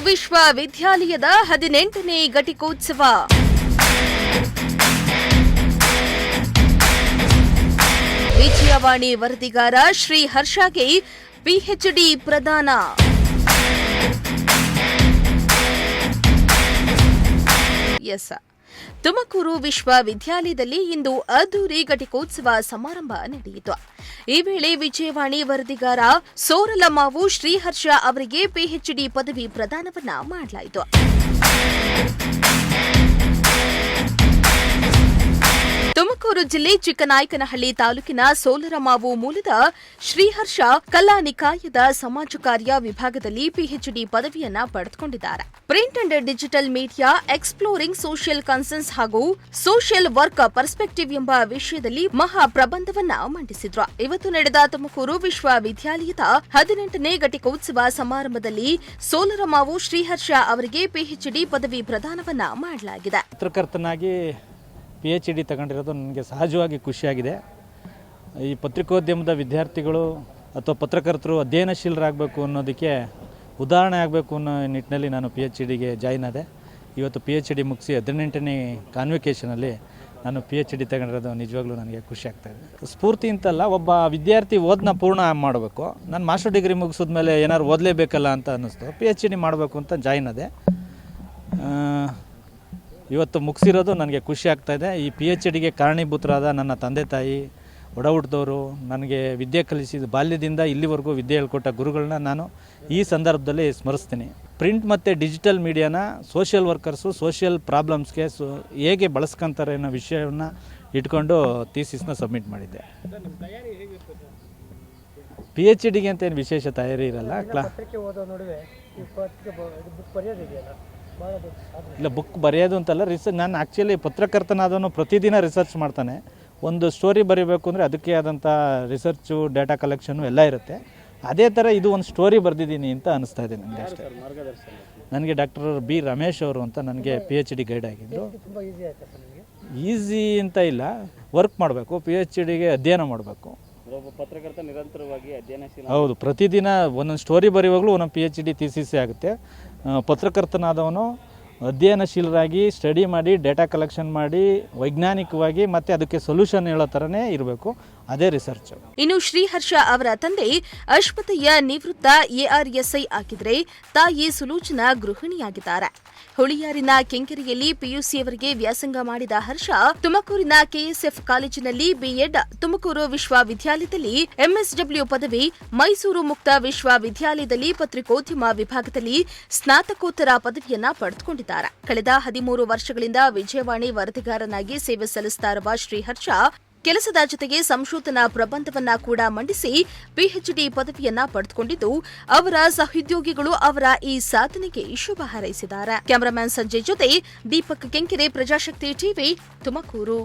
ವಿಶ್ವವಿದ್ಯಾಲಯದ 18ನೇ ಘಟಿಕೋತ್ಸವ. ವಿಜಯವಾಣಿ ವರದಿಗಾರ ಶ್ರೀ ಹರ್ಷಗೆ ಪಿಎಚ್ಡಿ ಪ್ರದಾನ. ತುಮಕೂರು ವಿಶ್ವವಿದ್ಯಾಲಯದಲ್ಲಿ ಇಂದು ಅದ್ದೂರಿ ಘಟಿಕೋತ್ಸವ ಸಮಾರಂಭ ನಡೆಯಿತು. ಈ ವೇಳೆ ವಿಜಯವಾಣಿ ವರದಿಗಾರ ಸೋರಲಮಾವು ಶ್ರೀಹರ್ಷ ಅವರಿಗೆ ಪಿಎಚ್ಡಿ ಪದವಿ ಪ್ರದಾನವನ್ನ ಮಾಡಲಾಯಿತು. ತುಮಕೂರು ಜಿಲ್ಲೆ ಚಿಕ್ಕನಾಯಕನಹಳ್ಳಿ ತಾಲೂಕಿನ ಸೋಲರಮಾವು ಮೂಲದ ಶ್ರೀಹರ್ಷ ಕಲಾ ನಿಕಾಯದ ಸಮಾಜ ಕಾರ್ಯ ವಿಭಾಗದಲ್ಲಿ ಪಿಎಚ್ಡಿ ಪದವಿಯನ್ನ ಪಡೆದುಕೊಂಡಿದ್ದಾರೆ. Print and digital media exploring social concerns ಹಾಗೂ ಸೋಷಿಯಲ್ ವರ್ಕ್ ಪರ್ಸ್ಪೆಕ್ಟಿವ್ ಎಂಬ ವಿಷಯದಲ್ಲಿ ಮಹಾ ಪ್ರಬಂಧವನ್ನ ಮಂಡಿಸಿದ್ರು. ಇವತ್ತು ನಡೆದ ತುಮಕೂರು ವಿಶ್ವವಿದ್ಯಾಲಯದ 18ನೇ ಘಟಿಕೋತ್ಸವ ಸಮಾರಂಭದಲ್ಲಿ ಸೋಲರಮಾವು ಶ್ರೀಹರ್ಷ ಅವರಿಗೆ ಪಿಎಚ್ಡಿ ಪದವಿ ಪ್ರದಾನವನ್ನ ಮಾಡಲಾಗಿದೆ. ಪತ್ರಕರ್ತನಾಗಿ PhD ತಗೊಂಡಿರೋದು ನನಗೆ ಸಹಜವಾಗಿ ಖುಷಿಯಾಗಿದೆ. ಈ ಪತ್ರಿಕೋದ್ಯಮದ ವಿದ್ಯಾರ್ಥಿಗಳು ಅಥವಾ ಪತ್ರಕರ್ತರು ಅಧ್ಯಯನಶೀಲರಾಗಬೇಕು ಅನ್ನೋದಕ್ಕೆ ಉದಾಹರಣೆ ಆಗಬೇಕು ಅನ್ನೋ ನಿಟ್ಟಿನಲ್ಲಿ ನಾನು PhDಗೆ ಜಾಯ್ನ್ ಆದೆ. ಇವತ್ತು PhD ಮುಗಿಸಿ 18ನೇ ಕಾನ್ವಿಕೇಷನಲ್ಲಿ ನಾನು PhD ತಗೊಂಡಿರೋದು ನಿಜವಾಗ್ಲೂ ನನಗೆ ಖುಷಿ ಆಗ್ತಾಯಿದೆ. ಸ್ಫೂರ್ತಿ ಅಂತಲ್ಲ, ಒಬ್ಬ ವಿದ್ಯಾರ್ಥಿ ಓದನ್ನ ಪೂರ್ಣ ಮಾಡಬೇಕು. ನಾನು ಮಾಸ್ಟರ್ ಡಿಗ್ರಿ ಮುಗಿಸಿದ ಮೇಲೆ ಏನಾದ್ರು ಓದಲೇಬೇಕಲ್ಲ ಅಂತ ಅನ್ನಿಸ್ತು. PhD ಮಾಡಬೇಕು ಅಂತ ಜಾಯ್ನ್ ಆದೆ. ಇವತ್ತು ಮುಗಿಸಿರೋದು ನನಗೆ ಖುಷಿ ಆಗ್ತಾಯಿದೆ. ಈ PhDಗೆ ಕಾರಣೀಭೂತರಾದ ನನ್ನ ತಂದೆ ತಾಯಿ, ಒಡ ಹುಟ್ಟಿದವರು, ನನಗೆ ವಿದ್ಯೆ ಕಲಿಸಿದ ಬಾಲ್ಯದಿಂದ ಇಲ್ಲಿವರೆಗೂ ವಿದ್ಯೆ ಹೇಳ್ಕೊಟ್ಟ ಗುರುಗಳನ್ನ ನಾನು ಈ ಸಂದರ್ಭದಲ್ಲಿ ಸ್ಮರಿಸ್ತೀನಿ. ಪ್ರಿಂಟ್ ಮತ್ತು ಡಿಜಿಟಲ್ ಮೀಡಿಯಾನ ಸೋಷಿಯಲ್ ವರ್ಕರ್ಸು ಸೋಷಿಯಲ್ ಪ್ರಾಬ್ಲಮ್ಸ್ಗೆ ಹೇಗೆ ಬಳಸ್ಕೊತಾರೆ ಅನ್ನೋ ವಿಷಯವನ್ನು ಇಟ್ಕೊಂಡು ಥೀಸಿಸ್ನ ಸಬ್ಮಿಟ್ ಮಾಡಿದ್ದೆ. PhDಗೆ ಅಂತ ಏನು ವಿಶೇಷ ತಯಾರಿ ಇರಲ್ಲ. ಇಲ್ಲ, ಬುಕ್ ಬರೆಯೋದು ಅಂತಲ್ಲ, ನಾನು ಆ್ಯಕ್ಚುಲಿ ಪತ್ರಕರ್ತನಾದವನು ಪ್ರತಿದಿನ ರಿಸರ್ಚ್ ಮಾಡ್ತಾನೆ. ಒಂದು ಸ್ಟೋರಿ ಬರೀಬೇಕು ಅಂದರೆ ಅದಕ್ಕೆ ಆದಂಥ ರಿಸರ್ಚು, ಡೇಟಾ ಕಲೆಕ್ಷನು ಎಲ್ಲ ಇರುತ್ತೆ. ಅದೇ ಥರ ಇದು ಒಂದು ಸ್ಟೋರಿ ಬರೆದಿದ್ದೀನಿ ಅಂತ ಅನಿಸ್ತಾ ಇದೆ ನನಗೆ ಅಷ್ಟೇ. ನನಗೆ ಡಾಕ್ಟರ್ B ರಮೇಶ್ ಅವರು ಅಂತ ನನಗೆ PhD ಗೈಡ್ ಆಗಿದ್ದರು. ಈಸಿ ಅಂತ ಇಲ್ಲ, ವರ್ಕ್ ಮಾಡಬೇಕು. PhDಗೆ ಅಧ್ಯಯನ ಮಾಡಬೇಕು. ಪತ್ರಕರ್ತ ನಿರಂತರವಾಗಿ ಅಧ್ಯಯನಶೀಲ. ಹೌದು, ಪ್ರತಿದಿನ ಒಂದೊಂದು ಸ್ಟೋರಿ ಬರೆಯುವಾಗಲೂ ಒಂದೊಂದು PhD ಥೀಸಿಸ್ ಆಗುತ್ತೆ. ಪತ್ರಕರ್ತನಾದವನು ಅಧ್ಯಯನಶೀಲರಾಗಿ ಸ್ಟಡಿ ಮಾಡಿ, ಡೇಟಾ ಕಲೆಕ್ಷನ್ ಮಾಡಿ, ವೈಜ್ಞಾನಿಕವಾಗಿ ಮತ್ತೆ ಅದಕ್ಕೆ ಸೊಲ್ಯೂಷನ್ ಹೇಳೋ ಥರನೇ ಇರಬೇಕು. ಅದೇ ರಿಸರ್ಚ್. ಇನ್ನು ಶ್ರೀಹರ್ಷ ಅವರ ತಂದೆ ಅಶ್ವಥಯ್ಯ ನಿವೃತ್ತ ARSI ಆಗಿದ್ರೆ, ತಾಯಿ ಸುಲೋಚನಾ ಗೃಹಿಣಿಯಾಗಿದ್ದಾರೆ. ಹುಳಿಯಾರಿನ ಕೆಂಕೆರೆಯಲ್ಲಿ PUCಯವರಿಗೆ ವ್ಯಾಸಂಗ ಮಾಡಿದ ಹರ್ಷ ತುಮಕೂರಿನ KSF ಕಾಲೇಜಿನಲ್ಲಿ B.Ed, ತುಮಕೂರು ವಿಶ್ವವಿದ್ಯಾಲಯದಲ್ಲಿ MSW ಪದವಿ, ಮೈಸೂರು ಮುಕ್ತ ವಿಶ್ವವಿದ್ಯಾಲಯದಲ್ಲಿ ಪತ್ರಿಕೋದ್ಯಮ ವಿಭಾಗದಲ್ಲಿ ಸ್ನಾತಕೋತ್ತರ ಪದವಿಯನ್ನ ಪಡೆದುಕೊಂಡಿದ್ದಾರೆ. ಕಳೆದ 13 ವರ್ಷಗಳಿಂದ ವಿಜಯವಾಣಿ ವರದಿಗಾರನಾಗಿ ಸೇವೆ ಸಲ್ಲಿಸ್ತಾ ಇರುವ ಶ್ರೀಹರ್ಷ ಕೆಲಸದ ಜೊತೆಗೆ ಸಂಶೋಧನಾ ಪ್ರಬಂಧವನ್ನ ಕೂಡ ಮಂಡಿಸಿ PhD ಪದವಿಯನ್ನ ಪಡೆದುಕೊಂಡಿದ್ದು, ಅವರ ಸಹೋದ್ಯೋಗಿಗಳು ಅವರ ಈ ಸಾಧನೆಗೆ ಶುಭ ಹಾರೈಸಿದ್ದಾರೆ. ಕ್ಯಾಮರಾಮನ್ ಸಂಜಯ್ ಜೊತೆ ದೀಪಕ್ ಕೆಂಕೆರೆ, ಪ್ರಜಾಶಕ್ತಿ ಟಿವಿ, ತುಮಕೂರು.